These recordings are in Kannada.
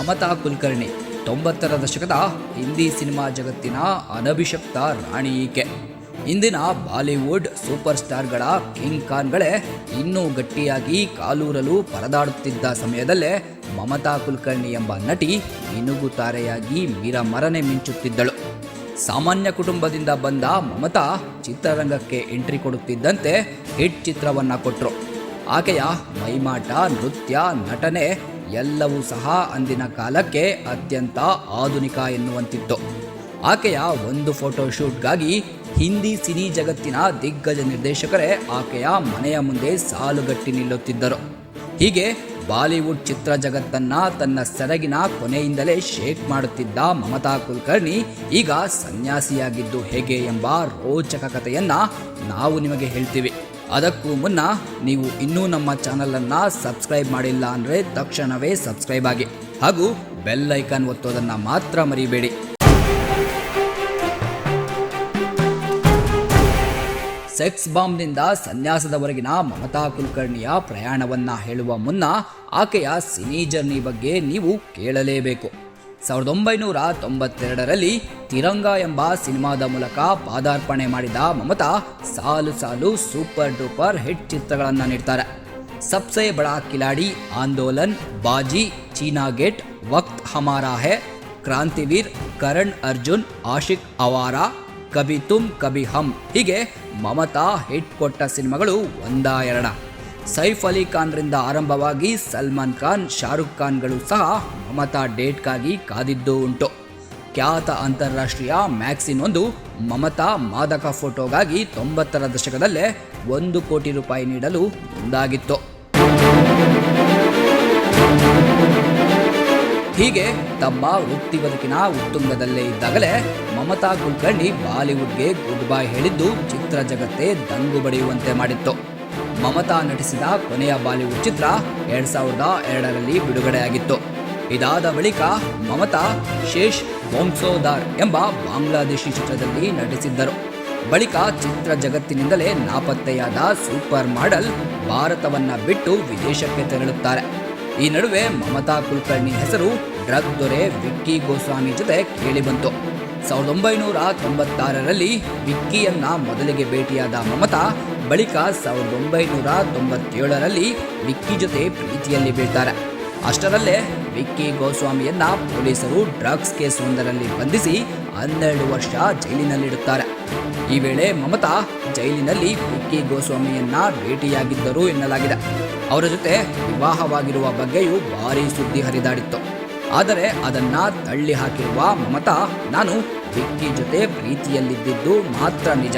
ಮಮತಾ ಕುಲಕರ್ಣಿ 90ರ ದಶಕದ ಹಿಂದಿ ಸಿನಿಮಾ ಜಗತ್ತಿನ ಅನಭಿಷಕ್ತ ರಾಣಿ ಈಕೆ. ಇಂದಿನ ಬಾಲಿವುಡ್ ಸೂಪರ್ ಸ್ಟಾರ್ಗಳ ಕಿಂಗ್ ಖಾನ್ಗಳೇ ಇನ್ನೂ ಗಟ್ಟಿಯಾಗಿ ಕಾಲೂರಲು ಪರದಾಡುತ್ತಿದ್ದ ಸಮಯದಲ್ಲೇ ಮಮತಾ ಕುಲಕರ್ಣಿ ಎಂಬ ನಟಿ ಮಿನುಗು ತಾರೆಯಾಗಿ ಮೀರಮರನೆ ಮಿಂಚುತ್ತಿದ್ದಳು. ಸಾಮಾನ್ಯ ಕುಟುಂಬದಿಂದ ಬಂದ ಮಮತಾ ಚಿತ್ರರಂಗಕ್ಕೆ ಎಂಟ್ರಿ ಕೊಡುತ್ತಿದ್ದಂತೆ ಹಿಟ್ ಚಿತ್ರವನ್ನ ಕೊಟ್ಟರು. ಆಕೆಯ ಮೈಮಾಟ, ನೃತ್ಯ, ನಟನೆ ಎಲ್ಲವೂ ಸಹ ಅಂದಿನ ಕಾಲಕ್ಕೆ ಅತ್ಯಂತ ಆಧುನಿಕ ಎನ್ನುವಂತಿತ್ತು. ಆಕೆಯ ಒಂದು ಫೋಟೋಶೂಟ್ಗಾಗಿ ಹಿಂದಿ ಸಿನಿ ಜಗತ್ತಿನ ದಿಗ್ಗಜ ನಿರ್ದೇಶಕರೇ ಆಕೆಯ ಮನೆಯ ಮುಂದೆ ಸಾಲುಗಟ್ಟಿ ನಿಲ್ಲುತ್ತಿದ್ದರು. ಹೀಗೆ ಬಾಲಿವುಡ್ ಚಿತ್ರ ಜಗತ್ತನ್ನ ತನ್ನ ಸೆರಗಿನ ಕೊನೆಯಿಂದಲೇ ಶೇಕ್ ಮಾಡುತ್ತಿದ್ದ ಮಮತಾ ಕುಲಕರ್ಣಿ ಈಗ ಸನ್ಯಾಸಿಯಾಗಿದ್ದು ಹೇಗೆ ಎಂಬ ರೋಚಕ ಕಥೆಯನ್ನ ನಾವು ನಿಮಗೆ ಹೇಳ್ತೀವಿ. ಅದಕ್ಕೂ ಮುನ್ನ ನೀವು ಇನ್ನೂ ನಮ್ಮ ಚಾನಲನ್ನು ಸಬ್ಸ್ಕ್ರೈಬ್ ಮಾಡಿಲ್ಲ ಅಂದರೆ ತಕ್ಷಣವೇ ಸಬ್ಸ್ಕ್ರೈಬ್ ಆಗಿ ಹಾಗೂ ಬೆಲ್ ಐಕಾನ್ ಒತ್ತೋದನ್ನು ಮಾತ್ರ ಮರಿಬೇಡಿ. ಸೆಕ್ಸ್ ಬಾಂಬ್ನಿಂದ ಸನ್ಯಾಸದವರೆಗಿನ ಮಮತಾ ಕುಲಕರ್ಣಿಯ ಪ್ರಯಾಣವನ್ನ ಹೇಳುವ ಮುನ್ನ ಆಕೆಯ ಸಿನಿ ಜರ್ನಿ ಬಗ್ಗೆ ನೀವು ಕೇಳಲೇಬೇಕು. 1992ರಲ್ಲಿ ತಿರಂಗ ಎಂಬ ಸಿನಿಮಾದ ಮೂಲಕ ಪಾದಾರ್ಪಣೆ ಮಾಡಿದ ಮಮತಾ ಸಾಲು ಸಾಲು ಸೂಪರ್ ಡೂಪರ್ ಹಿಟ್ ಚಿತ್ರಗಳನ್ನು ನೀಡ್ತಾರೆ. ಸಬ್ಸೆ ಬಡಾ ಕಿಲಾಡಿ, ಆಂದೋಲನ್, ಬಾಜಿ, ಚೀನಾ ಗೇಟ್, ವಕ್ತ್ ಹಮಾರಾ ಹೈ, ಕ್ರಾಂತಿವೀರ್, ಕರಣ್ ಅರ್ಜುನ್, ಆಶಿಕ್ ಅವಾರ, ಕಭಿ ತುಮ್ ಕಭಿ ಹಮ್ ಹೀಗೆ ಮಮತಾ ಹಿಟ್ ಕೊಟ್ಟ ಸಿನಿಮಾಗಳು ಒಂದಾ ಎರಡ. ಸೈಫ್ ಅಲಿ ಖಾನ್ರಿಂದ ಆರಂಭವಾಗಿ ಸಲ್ಮಾನ್ ಖಾನ್, ಶಾರುಖ್ ಖಾನ್ಗಳು ಸಹ ಮಮತಾ ಡೇಟ್ಗಾಗಿ ಕಾದಿದ್ದೂ ಉಂಟು. ಖ್ಯಾತ ಅಂತಾರಾಷ್ಟ್ರೀಯ ಮ್ಯಾಗ್ಸಿನ್ ಒಂದು ಮಮತಾ ಮಾದಕ ಫೋಟೋಗಾಗಿ 90ರ ದಶಕದಲ್ಲೇ ₹1 ಕೋಟಿ ನೀಡಲು ಮುಂದಾಗಿತ್ತು. ಹೀಗೆ ತಮ್ಮ ವೃತ್ತಿ ಬದುಕಿನ ಉತ್ತುಂಗದಲ್ಲೇ ಇದ್ದಾಗಲೇ ಮಮತಾ ಕುಲಕರ್ಣಿ ಬಾಲಿವುಡ್ಗೆ ಗುಡ್ ಬೈ ಹೇಳಿದ್ದು ಚಿತ್ರ ಜಗತ್ತೇ ದಂಗು ಬಡಿಯುವಂತೆ ಮಾಡಿತ್ತು. ಮಮತಾ ನಟಿಸಿದ ಕೊನೆಯ ಬಾಲಿವುಡ್ ಚಿತ್ರ 2002ರಲ್ಲಿ ಬಿಡುಗಡೆಯಾಗಿತ್ತು. ಇದಾದ ಬಳಿಕ ಮಮತಾ ಶೇಷ್ ಬೋಮ್ಸೋದಾರ್ ಎಂಬ ಬಾಂಗ್ಲಾದೇಶಿ ಚಿತ್ರದಲ್ಲಿ ನಟಿಸಿದ್ದರು. ಬಳಿಕ ಚಿತ್ರ ಜಗತ್ತಿನಿಂದಲೇ ನಾಪತ್ತೆಯಾದ ಸೂಪರ್ ಮಾಡೆಲ್ ಭಾರತವನ್ನ ಬಿಟ್ಟು ವಿದೇಶಕ್ಕೆ ತೆರಳುತ್ತಾರೆ. ಈ ನಡುವೆ ಮಮತಾ ಕುಲಕರ್ಣಿ ಹೆಸರು ಡ್ರಗ್ ದೊರೆ ವಿಕ್ಕಿ ಗೋಸ್ವಾಮಿ ಜೊತೆ ಕೇಳಿಬಂತು. 1996ರಲ್ಲಿ ವಿಕ್ಕಿಯನ್ನ ಮೊದಲಿಗೆ ಭೇಟಿಯಾದ ಮಮತಾ ಬಳಿಕ 1997ರಲ್ಲಿ ವಿಕ್ಕಿ ಜೊತೆ ಪ್ರೀತಿಯಲ್ಲಿ ಬೀಳ್ತಾರೆ. ಅಷ್ಟರಲ್ಲೇ ವಿಕ್ಕಿ ಗೋಸ್ವಾಮಿಯನ್ನ ಪೊಲೀಸರು ಡ್ರಗ್ಸ್ ಕೇಸ್ ಒಂದರಲ್ಲಿ ಬಂಧಿಸಿ 12 ವರ್ಷ ಜೈಲಿನಲ್ಲಿಡುತ್ತಾರೆ. ಈ ವೇಳೆ ಮಮತಾ ಜೈಲಿನಲ್ಲಿ ವಿಕ್ಕಿ ಗೋಸ್ವಾಮಿಯನ್ನ ಭೇಟಿಯಾಗಿದ್ದರು ಎನ್ನಲಾಗಿದೆ. ಅವರ ಜೊತೆ ವಿವಾಹವಾಗಿರುವ ಬಗ್ಗೆಯೂ ಭಾರೀ ಸುದ್ದಿ ಹರಿದಾಡಿತ್ತು. ಆದರೆ ಅದನ್ನ ತಳ್ಳಿ ಹಾಕಿರುವ ಮಮತಾ, ನಾನು ವಿಕ್ಕಿ ಜೊತೆ ಪ್ರೀತಿಯಲ್ಲಿದ್ದಿದ್ದು ಮಾತ್ರ ನಿಜ,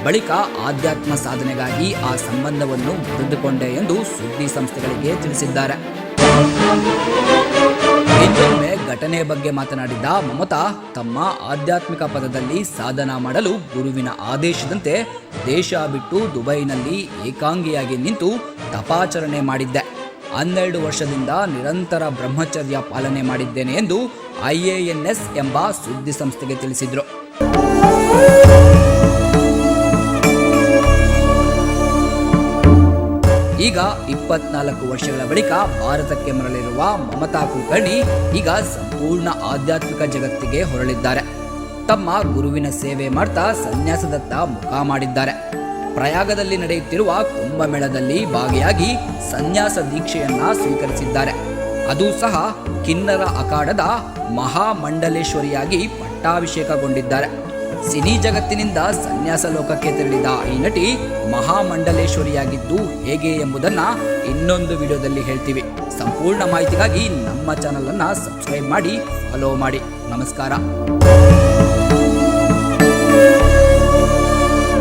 ಬಳಿಕ ಆಧ್ಯಾತ್ಮ ಸಾಧನೆಗಾಗಿ ಆ ಸಂಬಂಧವನ್ನು ಮುರಿದುಕೊಂಡೆ ಎಂದು ಸುದ್ದಿ ಸಂಸ್ಥೆಗಳಿಗೆ ತಿಳಿಸಿದ್ದಾರೆ. ಇನ್ನೊಮ್ಮೆ ಘಟನೆ ಬಗ್ಗೆ ಮಾತನಾಡಿದ ಮಮತಾ, ತಮ್ಮ ಆಧ್ಯಾತ್ಮಿಕ ಪದದಲ್ಲಿ ಸಾಧನ ಮಾಡಲು ಗುರುವಿನ ಆದೇಶದಂತೆ ದೇಶ ಬಿಟ್ಟು ದುಬೈನಲ್ಲಿ ಏಕಾಂಗಿಯಾಗಿ ನಿಂತು ತಪಾಚರಣೆ ಮಾಡಿದ್ದೆ. 12 ವರ್ಷದಿಂದ ನಿರಂತರ ಬ್ರಹ್ಮಚರ್ಯ ಪಾಲನೆ ಮಾಡಿದ್ದೇನೆ ಎಂದು IANS ಎಂಬ ಸುದ್ದಿ ಸಂಸ್ಥೆಗೆ ತಿಳಿಸಿದರು. ಈಗ 24 ವರ್ಷಗಳ ಬಳಿಕ ಭಾರತಕ್ಕೆ ಮರಳಿರುವ ಮಮತಾ ಕುಲಕರ್ಣಿ ಈಗ ಸಂಪೂರ್ಣ ಆಧ್ಯಾತ್ಮಿಕ ಜಗತ್ತಿಗೆ ಹೊರಳಿದ್ದಾರೆ. ತಮ್ಮ ಗುರುವಿನ ಸೇವೆ ಮಾಡ್ತಾ ಸನ್ಯಾಸದತ್ತ ಮುಖ ಮಾಡಿದ್ದಾರೆ. ಪ್ರಯಾಗದಲ್ಲಿ ನಡೆಯುತ್ತಿರುವ ಕುಂಭಮೇಳದಲ್ಲಿ ಭಾಗಿಯಾಗಿ ಸನ್ಯಾಸ ದೀಕ್ಷೆಯನ್ನ ಸ್ವೀಕರಿಸಿದ್ದಾರೆ. ಅದು ಸಹ ಕಿನ್ನರ ಅಖಾಡದ ಮಹಾಮಂಡಲೇಶ್ವರಿಯಾಗಿ ಪಟ್ಟಾಭಿಷೇಕಗೊಂಡಿದ್ದಾರೆ. ಸಿನಿ ಜಗತ್ತಿನಿಂದ ಸನ್ಯಾಸ ಲೋಕಕ್ಕೆ ತೆರಳಿದ ಈ ನಟಿ ಮಹಾಮಂಡಲೇಶ್ವರಿಯಾಗಿದ್ದು ಹೇಗೆ ಎಂಬುದನ್ನ ಇನ್ನೊಂದು ವಿಡಿಯೋದಲ್ಲಿ ಹೇಳ್ತೀವಿ. ಸಂಪೂರ್ಣ ಮಾಹಿತಿಗಾಗಿ ನಮ್ಮ ಚಾನಲ್ ಅನ್ನ ಸಬ್ಸ್ಕ್ರೈಬ್ ಮಾಡಿ, ಫಾಲೋ ಮಾಡಿ. ನಮಸ್ಕಾರ.